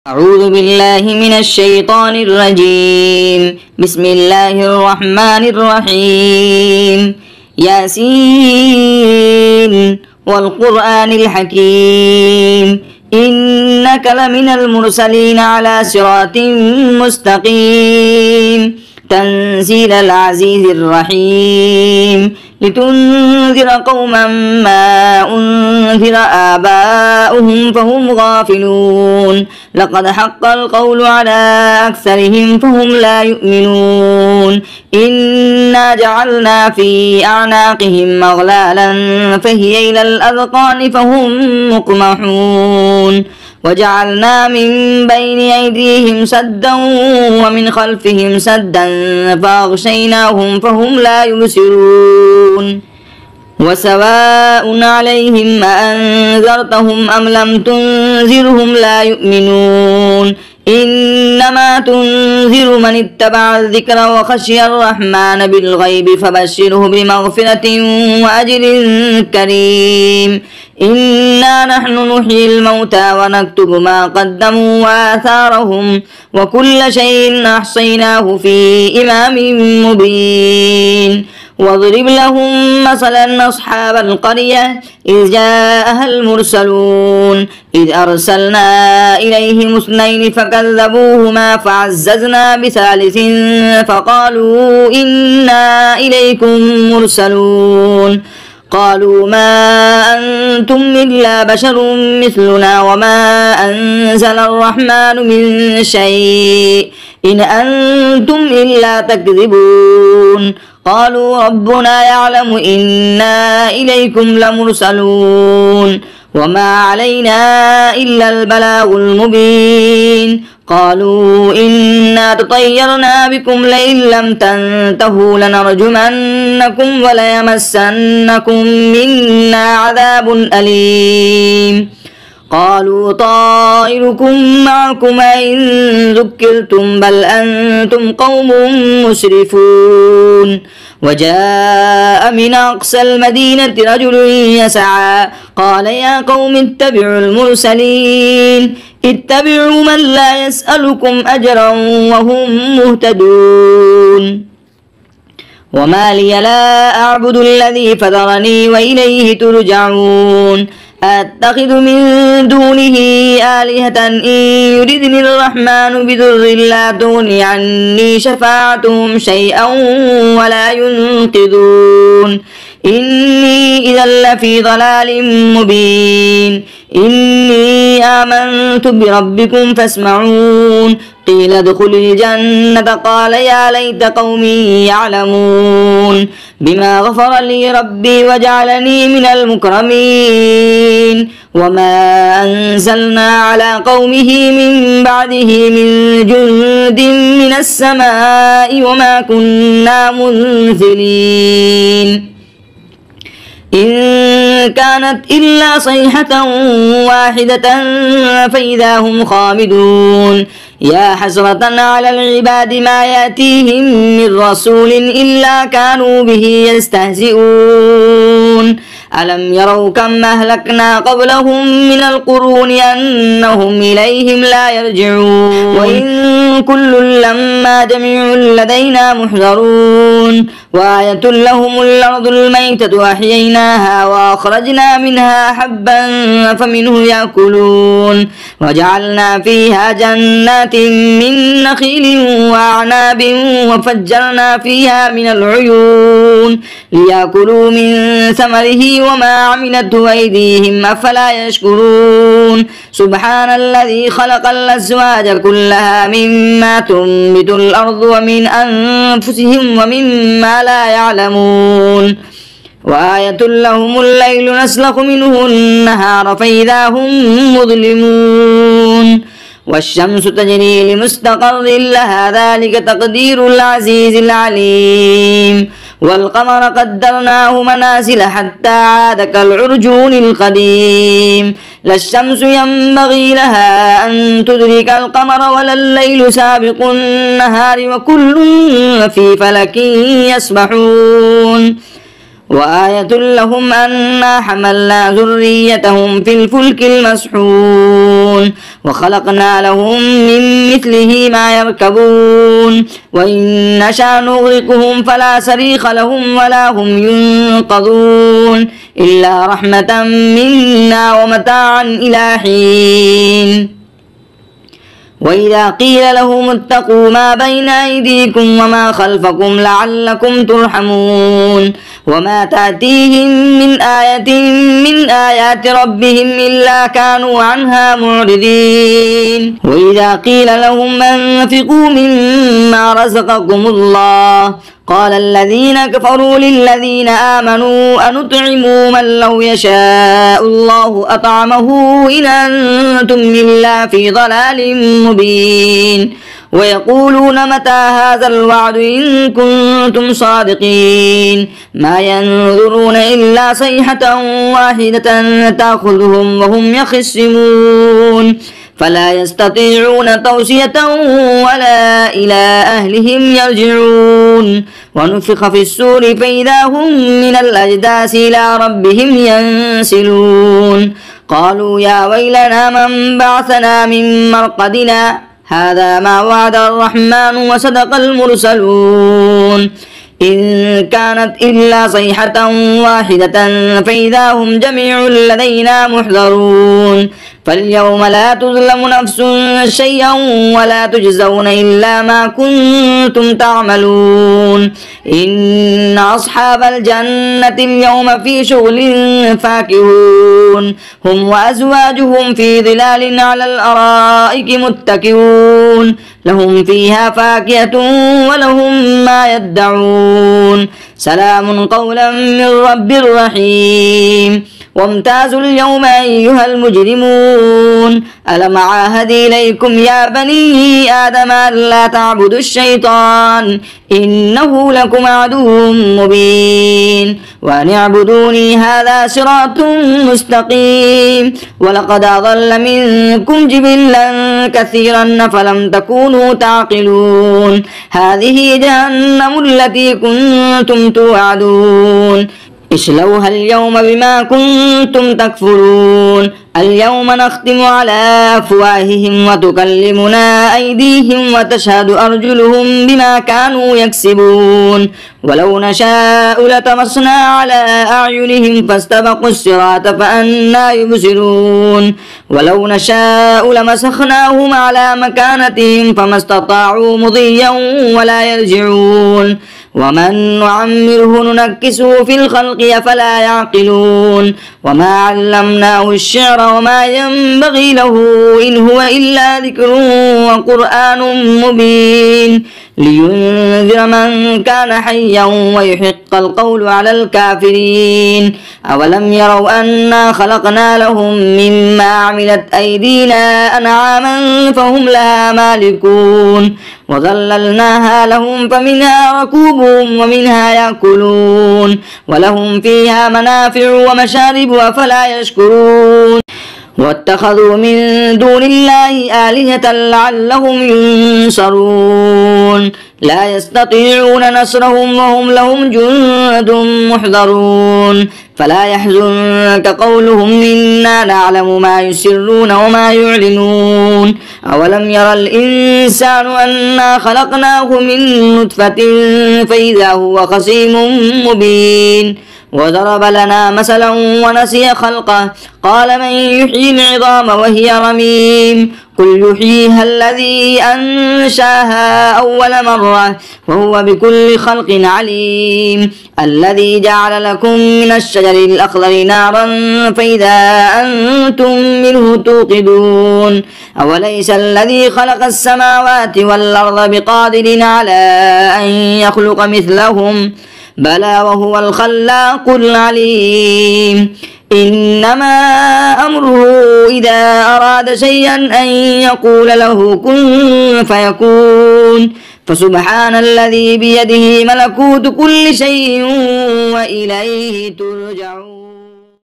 أعوذ بالله من الشيطان الرجيم. بسم الله الرحمن الرحيم. ياسين والقرآن الحكيم إنك لمن المرسلين على صراط مستقيم تنزيل العزيز الرحيم لتنذر قوما ما أنذر آباؤهم فهم غافلون لقد حق القول على أكثرهم فهم لا يؤمنون إنا جعلنا في أعناقهم أغلالا فهي إلى الأذقان فهم مقمحون وجعلنا من بين أيديهم سدا ومن خلفهم سدا فأغشيناهم فهم لا يبصرون وسواء عليهم أأنذرتهم أم لم تنذرهم لا يؤمنون إنما تنذر من اتبع الذكر وخشي الرحمن بالغيب فبشره بمغفرة وأجر كريم إنا نحن نحيي الموتى ونكتب ما قدموا وآثارهم وكل شيء أحصيناه في إمام مبين واضرب لهم مثلا أصحاب القرية إذ جاءها المرسلون إذ أرسلنا إليهم اثنين فكذبوهما فعززنا بثالث فقالوا إنا إليكم مرسلون قالوا ما أنتم إلا بشر مثلنا وما أنزل الرحمن من شيء إن أنتم إلا تكذبون قالوا ربنا يعلم إنا إليكم لمرسلون وما علينا إلا البلاغ المبين قالوا إنا تطيرنا بكم لئن لم تنتهوا لنرجمنكم وليمسنكم منا عذاب أليم قالوا طائركم معكم إن ذكرتم بل أنتم قوم مسرفون وجاء من أقصى المدينة رجل يسعى قال يا قوم اتبعوا المرسلين اتبعوا من لا يسألكم أجرا وهم مهتدون وما لي لا أعبد الذي فطرني وإليه ترجعون أتخذ من دونه آلهة إن يردني الرحمن بضر لا تغن عني شفاعتهم شيئا ولا ينقذون إني إذا لفي ضلال مبين إني آمنت بربكم فاسمعون قيل ادخل الجنة قال يا ليت قومي يعلمون بما غفر لي ربي وجعلني من المكرمين وما أنزلنا على قومه من بعده من جند من السماء وما كنا منزلين إن كانت إلا صيحة واحدة فإذا هم خامدون يا حسرة على العباد ما يأتيهم من رسول إلا كانوا به يستهزئون ألم يروا كم أهلكنا قبلهم من القرون أنهم إليهم لا يرجعون وإن كل لما جميع لدينا محضرون وآية لهم الأرض الميتة أحييناها وأخرجنا منها حبا فمنه يأكلون وجعلنا فيها جنات من نخيل وأعناب وفجرنا فيها من العيون ليأكلوا من ثمره وما عملته أيديهم أفلا يشكرون سبحان الذي خلق الأزواج كلها مما تنبت الأرض ومن أنفسهم ومما لا يعلمون وآية لهم الليل نسلخ منه النهار فإذا هم مظلمون والشمس تجري لمستقر لها ذلك تقدير العزيز العليم والقمر قدرناه منازل حتى عاد كالعرجون القديم لا الشمس ينبغي لها أن تدرك القمر ولا الليل سابق النهار وكل في فلك يسبحون وآية لهم أنا حملنا ذريتهم في الفلك المسحون وخلقنا لهم من مثله ما يركبون وإن نشأ نغرقهم فلا صريخ لهم ولا هم ينقذون إلا رحمة منا ومتاعا إلى حين. وإذا قيل لهم اتقوا ما بين أيديكم وما خلفكم لعلكم ترحمون وما تأتيهم من آية من آيات ربهم إلا كانوا عنها معرضين. وإذا قيل لهم أنفقوا مما رزقكم الله قال الذين كفروا للذين آمنوا أنطعموا من لو يشاء الله أطعمه إن أنتم إلا في ضلال مبين. ويقولون متى هذا الوعد إن كنتم صادقين ما ينظرون إلا صيحة واحدة تأخذهم وهم يخصمون فلا يستطيعون توصية ولا إلى أهلهم يرجعون. ونفخ في السور فإذا هم من الأجداث إلى ربهم ينسلون قالوا يا ويلنا من بعثنا من مرقدنا هذا ما وعد الرحمن وصدق المرسلون إن كانت إلا صيحة واحدة فإذا هم جميع لدينا محضرون. فاليوم لا تظلم نفس شيئا ولا تجزون إلا ما كنتم تعملون إن أصحاب الجنة اليوم في شغل فاكهون هم وأزواجهم في ظلال على الأرائك متكئون لهم فيها فاكهة ولهم ما يدعون سلام قولا من رب رحيم. وامتازوا اليوم أيها المجرمون ألم عاهد إليكم يا بني آدم ألا تعبدوا الشيطان إنه لكم عدو مبين وأن اعبدوني هذا صراط مستقيم. ولقد أضل منكم جبلا كثيرا فلم تكونوا تعقلون هذه جهنم التي كنتم توعدون اصلوها اليوم بما كنتم تكفرون اليوم نختم على أفواههم وتكلمنا أيديهم وتشهد أرجلهم بما كانوا يكسبون ولو نشاء لطمسنا على أعينهم فاستبقوا الصراط فأنى يبصرون ولو نشاء لمسخناهم على مكانتهم فما استطاعوا مضيا ولا يرجعون ومن نعمره ننكسه في الخلق أفلا يعقلون وما علمناه الشعر وما ينبغي له إن هو إلا ذكر وقرآن مبين لينذر من كان حيا ويحق القول على الكافرين. أولم يروا أنا خلقنا لهم مما عملت أيدينا أنعاما فهم لها مالكون وظللناها لهم فمنها ركوبهم ومنها يأكلون ولهم فيها منافع ومشارب أفلا يشكرون. واتخذوا من دون الله آلهة لعلهم ينصرون لا يستطيعون نصرهم وهم لهم جند محضرون فلا يحزنك قولهم إنا نعلم ما يسرون وما يعلنون. أولم يرى الإنسان أنا خلقناه من نطفة فإذا هو خصيم مبين وضرب لنا مثلا ونسي خلقه قال من يحيي العظام وهي رميم قل يحييها الذي أنشاها أول مرة وهو بكل خلق عليم الذي جعل لكم من الشجر الأخضر نارا فإذا أنتم منه توقدون أوليس الذي خلق السماوات والأرض بقادر على أن يخلق مثلهم بلى وهو الخلاق العليم. إنما أمره إذا أراد شيئا أن يقول له كن فيكون فسبحان الذي بيده ملكوت كل شيء وإليه ترجعون.